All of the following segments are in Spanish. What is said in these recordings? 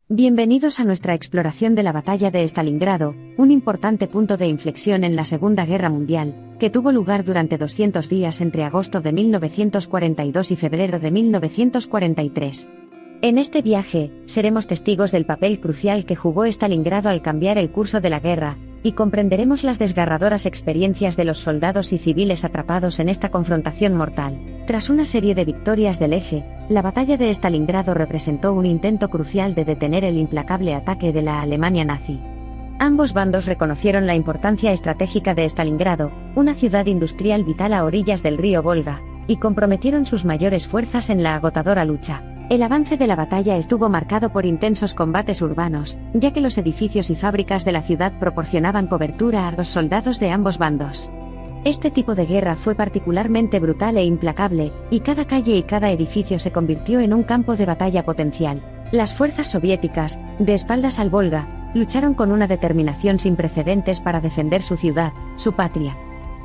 Bienvenidos a nuestra exploración de la batalla de Stalingrado, un importante punto de inflexión en la Segunda Guerra Mundial, que tuvo lugar durante 200 días entre agosto de 1942 y febrero de 1943. En este viaje, seremos testigos del papel crucial que jugó Stalingrado al cambiar el curso de la guerra, y comprenderemos las desgarradoras experiencias de los soldados y civiles atrapados en esta confrontación mortal. Tras una serie de victorias del eje, la batalla de Stalingrado representó un intento crucial de detener el implacable ataque de la Alemania nazi. Ambos bandos reconocieron la importancia estratégica de Stalingrado, una ciudad industrial vital a orillas del río Volga, y comprometieron sus mayores fuerzas en la agotadora lucha. El avance de la batalla estuvo marcado por intensos combates urbanos, ya que los edificios y fábricas de la ciudad proporcionaban cobertura a los soldados de ambos bandos. Este tipo de guerra fue particularmente brutal e implacable, y cada calle y cada edificio se convirtió en un campo de batalla potencial. Las fuerzas soviéticas, de espaldas al Volga, lucharon con una determinación sin precedentes para defender su ciudad, su patria.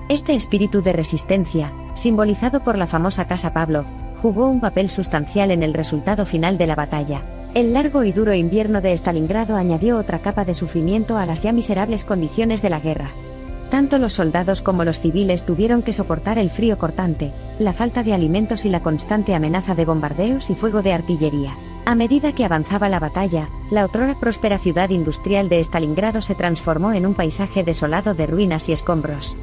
Este espíritu de resistencia, simbolizado por la famosa Casa Pavlov, jugó un papel sustancial en el resultado final de la batalla. El largo y duro invierno de Stalingrado añadió otra capa de sufrimiento a las ya miserables condiciones de la guerra. Tanto los soldados como los civiles tuvieron que soportar el frío cortante, la falta de alimentos y la constante amenaza de bombardeos y fuego de artillería. A medida que avanzaba la batalla, la otrora próspera ciudad industrial de Stalingrado se transformó en un paisaje desolado de ruinas y escombros.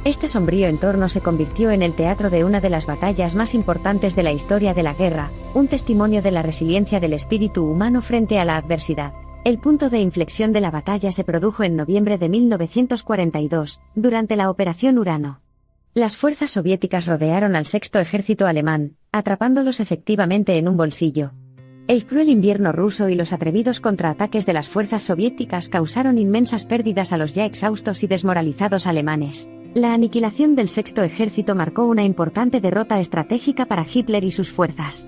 Este sombrío entorno se convirtió en el teatro de una de las batallas más importantes de la historia de la guerra, un testimonio de la resiliencia del espíritu humano frente a la adversidad. El punto de inflexión de la batalla se produjo en noviembre de 1942, durante la Operación Urano. Las fuerzas soviéticas rodearon al sexto ejército alemán, atrapándolos efectivamente en un bolsillo. El cruel invierno ruso y los atrevidos contraataques de las fuerzas soviéticas causaron inmensas pérdidas a los ya exhaustos y desmoralizados alemanes. La aniquilación del sexto ejército marcó una importante derrota estratégica para Hitler y sus fuerzas.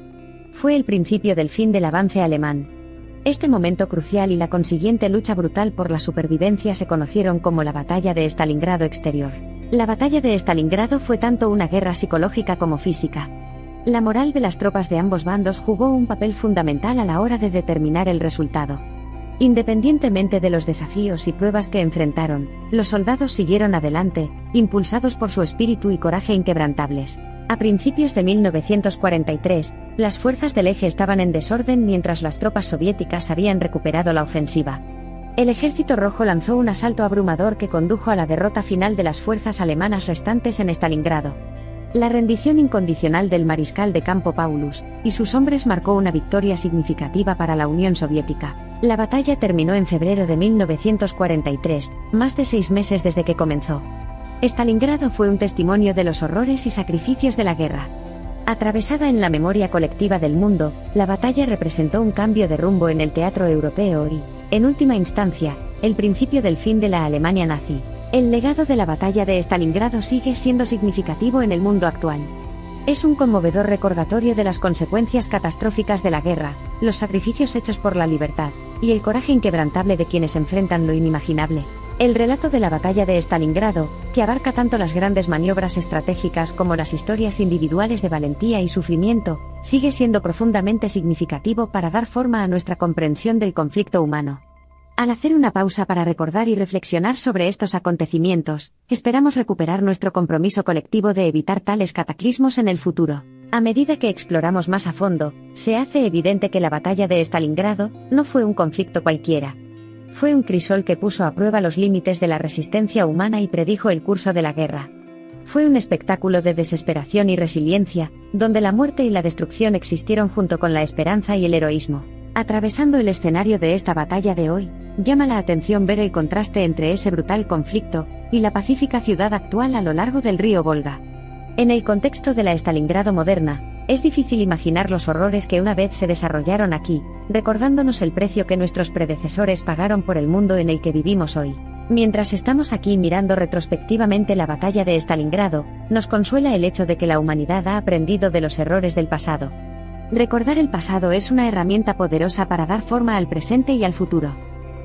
Fue el principio del fin del avance alemán. Este momento crucial y la consiguiente lucha brutal por la supervivencia se conocieron como la Batalla de Stalingrado Exterior. La Batalla de Stalingrado fue tanto una guerra psicológica como física. La moral de las tropas de ambos bandos jugó un papel fundamental a la hora de determinar el resultado. Independientemente de los desafíos y pruebas que enfrentaron, los soldados siguieron adelante, impulsados por su espíritu y coraje inquebrantables. A principios de 1943, las fuerzas del eje estaban en desorden mientras las tropas soviéticas habían recuperado la ofensiva. El Ejército Rojo lanzó un asalto abrumador que condujo a la derrota final de las fuerzas alemanas restantes en Stalingrado. La rendición incondicional del mariscal de campo Paulus y sus hombres marcó una victoria significativa para la Unión Soviética. La batalla terminó en febrero de 1943, más de 6 meses desde que comenzó. Stalingrado fue un testimonio de los horrores y sacrificios de la guerra. Atravesada en la memoria colectiva del mundo, la batalla representó un cambio de rumbo en el teatro europeo y, en última instancia, el principio del fin de la Alemania nazi. El legado de la batalla de Stalingrado sigue siendo significativo en el mundo actual. Es un conmovedor recordatorio de las consecuencias catastróficas de la guerra, los sacrificios hechos por la libertad, y el coraje inquebrantable de quienes enfrentan lo inimaginable. El relato de la batalla de Stalingrado, que abarca tanto las grandes maniobras estratégicas como las historias individuales de valentía y sufrimiento, sigue siendo profundamente significativo para dar forma a nuestra comprensión del conflicto humano. Al hacer una pausa para recordar y reflexionar sobre estos acontecimientos, esperamos recuperar nuestro compromiso colectivo de evitar tales cataclismos en el futuro. A medida que exploramos más a fondo, se hace evidente que la batalla de Stalingrado no fue un conflicto cualquiera. Fue un crisol que puso a prueba los límites de la resistencia humana y predijo el curso de la guerra. Fue un espectáculo de desesperación y resiliencia, donde la muerte y la destrucción existieron junto con la esperanza y el heroísmo. Atravesando el escenario de esta batalla de hoy, llama la atención ver el contraste entre ese brutal conflicto y la pacífica ciudad actual a lo largo del río Volga. En el contexto de la Stalingrado moderna, es difícil imaginar los horrores que una vez se desarrollaron aquí, recordándonos el precio que nuestros predecesores pagaron por el mundo en el que vivimos hoy. Mientras estamos aquí mirando retrospectivamente la batalla de Stalingrado, nos consuela el hecho de que la humanidad ha aprendido de los errores del pasado. Recordar el pasado es una herramienta poderosa para dar forma al presente y al futuro.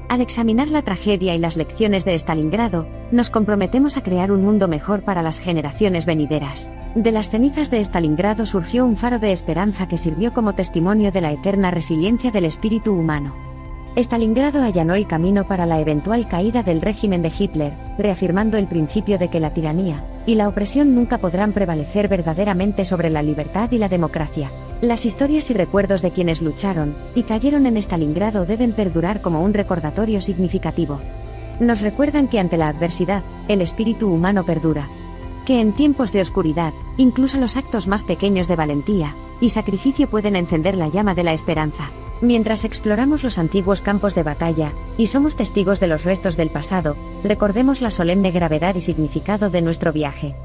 Al examinar la tragedia y las lecciones de Stalingrado, nos comprometemos a crear un mundo mejor para las generaciones venideras. De las cenizas de Stalingrado surgió un faro de esperanza que sirvió como testimonio de la eterna resiliencia del espíritu humano. Stalingrado allanó el camino para la eventual caída del régimen de Hitler, reafirmando el principio de que la tiranía y la opresión nunca podrán prevalecer verdaderamente sobre la libertad y la democracia. Las historias y recuerdos de quienes lucharon y cayeron en Stalingrado deben perdurar como un recordatorio significativo. Nos recuerdan que ante la adversidad, el espíritu humano perdura. Que en tiempos de oscuridad, incluso los actos más pequeños de valentía y sacrificio pueden encender la llama de la esperanza. Mientras exploramos los antiguos campos de batalla y somos testigos de los restos del pasado, recordemos la solemne gravedad y significado de nuestro viaje.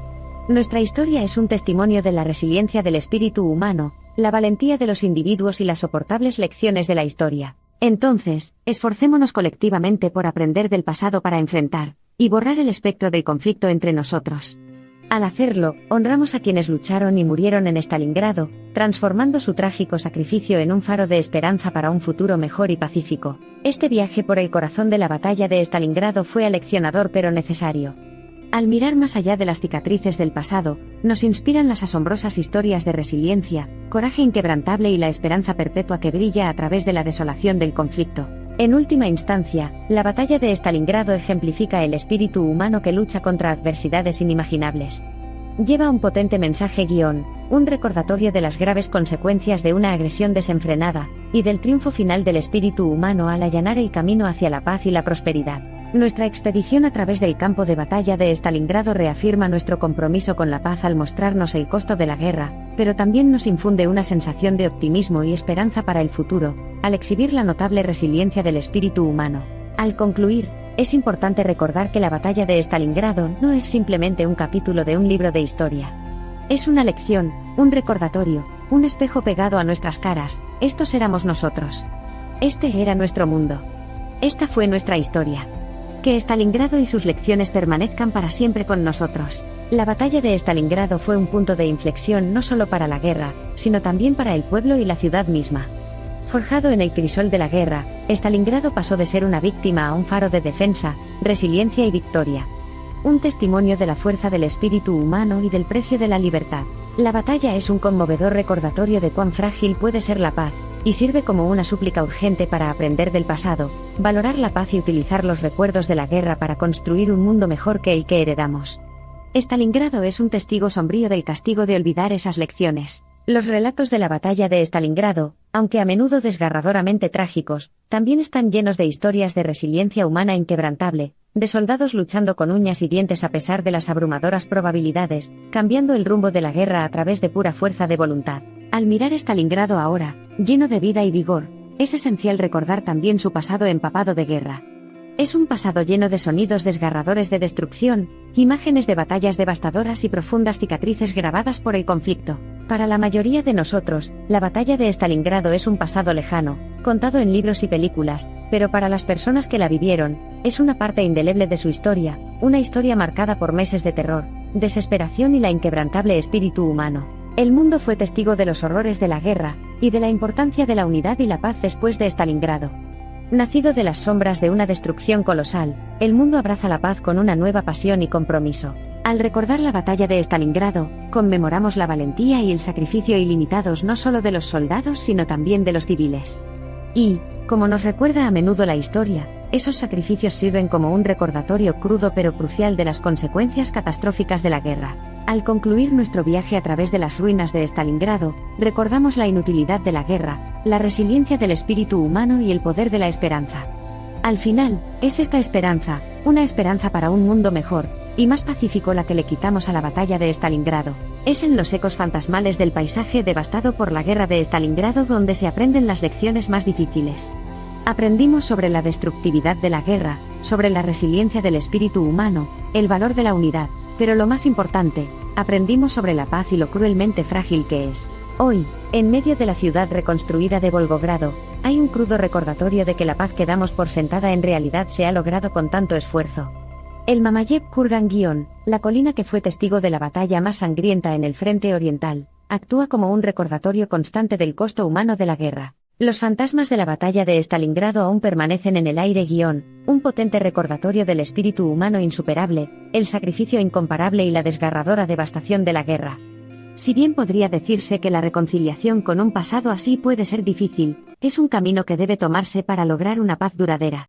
Nuestra historia es un testimonio de la resiliencia del espíritu humano, la valentía de los individuos y las soportables lecciones de la historia. Entonces, esforcémonos colectivamente por aprender del pasado para enfrentar y borrar el espectro del conflicto entre nosotros. Al hacerlo, honramos a quienes lucharon y murieron en Stalingrado, transformando su trágico sacrificio en un faro de esperanza para un futuro mejor y pacífico. Este viaje por el corazón de la batalla de Stalingrado fue aleccionador pero necesario. Al mirar más allá de las cicatrices del pasado, nos inspiran las asombrosas historias de resiliencia, coraje inquebrantable y la esperanza perpetua que brilla a través de la desolación del conflicto. En última instancia, la batalla de Stalingrado ejemplifica el espíritu humano que lucha contra adversidades inimaginables. Lleva un potente mensaje un recordatorio de las graves consecuencias de una agresión desenfrenada, y del triunfo final del espíritu humano al allanar el camino hacia la paz y la prosperidad. Nuestra expedición a través del campo de batalla de Stalingrado reafirma nuestro compromiso con la paz al mostrarnos el costo de la guerra, pero también nos infunde una sensación de optimismo y esperanza para el futuro, al exhibir la notable resiliencia del espíritu humano. Al concluir, es importante recordar que la batalla de Stalingrado no es simplemente un capítulo de un libro de historia. Es una lección, un recordatorio, un espejo pegado a nuestras caras. Estos éramos nosotros. Este era nuestro mundo. Esta fue nuestra historia. Que Stalingrado y sus lecciones permanezcan para siempre con nosotros. La batalla de Stalingrado fue un punto de inflexión no solo para la guerra, sino también para el pueblo y la ciudad misma. Forjado en el crisol de la guerra, Stalingrado pasó de ser una víctima a un faro de defensa, resiliencia y victoria. Un testimonio de la fuerza del espíritu humano y del precio de la libertad. La batalla es un conmovedor recordatorio de cuán frágil puede ser la paz, y sirve como una súplica urgente para aprender del pasado, valorar la paz y utilizar los recuerdos de la guerra para construir un mundo mejor que el que heredamos. Stalingrado es un testigo sombrío del castigo de olvidar esas lecciones. Los relatos de la batalla de Stalingrado, aunque a menudo desgarradoramente trágicos, también están llenos de historias de resiliencia humana inquebrantable, de soldados luchando con uñas y dientes a pesar de las abrumadoras probabilidades, cambiando el rumbo de la guerra a través de pura fuerza de voluntad. Al mirar Stalingrado ahora, lleno de vida y vigor, es esencial recordar también su pasado empapado de guerra. Es un pasado lleno de sonidos desgarradores de destrucción, imágenes de batallas devastadoras y profundas cicatrices grabadas por el conflicto. Para la mayoría de nosotros, la batalla de Stalingrado es un pasado lejano, contado en libros y películas, pero para las personas que la vivieron, es una parte indeleble de su historia, una historia marcada por meses de terror, desesperación y la inquebrantable espíritu humano. El mundo fue testigo de los horrores de la guerra, y de la importancia de la unidad y la paz después de Stalingrado. Nacido de las sombras de una destrucción colosal, el mundo abraza la paz con una nueva pasión y compromiso. Al recordar la batalla de Stalingrado, conmemoramos la valentía y el sacrificio ilimitados no solo de los soldados sino también de los civiles. Y, como nos recuerda a menudo la historia, esos sacrificios sirven como un recordatorio crudo pero crucial de las consecuencias catastróficas de la guerra. Al concluir nuestro viaje a través de las ruinas de Stalingrado, recordamos la inutilidad de la guerra, la resiliencia del espíritu humano y el poder de la esperanza. Al final, es esta esperanza, una esperanza para un mundo mejor y más pacífico la que le quitamos a la batalla de Stalingrado. Es en los ecos fantasmales del paisaje devastado por la guerra de Stalingrado donde se aprenden las lecciones más difíciles. Aprendimos sobre la destructividad de la guerra, sobre la resiliencia del espíritu humano, el valor de la unidad, pero lo más importante, aprendimos sobre la paz y lo cruelmente frágil que es. Hoy, en medio de la ciudad reconstruida de Volgogrado, hay un crudo recordatorio de que la paz que damos por sentada en realidad se ha logrado con tanto esfuerzo. El Mamayev Kurgan la colina que fue testigo de la batalla más sangrienta en el frente oriental, actúa como un recordatorio constante del costo humano de la guerra. Los fantasmas de la batalla de Stalingrado aún permanecen en el aire un potente recordatorio del espíritu humano insuperable, el sacrificio incomparable y la desgarradora devastación de la guerra. Si bien podría decirse que la reconciliación con un pasado así puede ser difícil, es un camino que debe tomarse para lograr una paz duradera.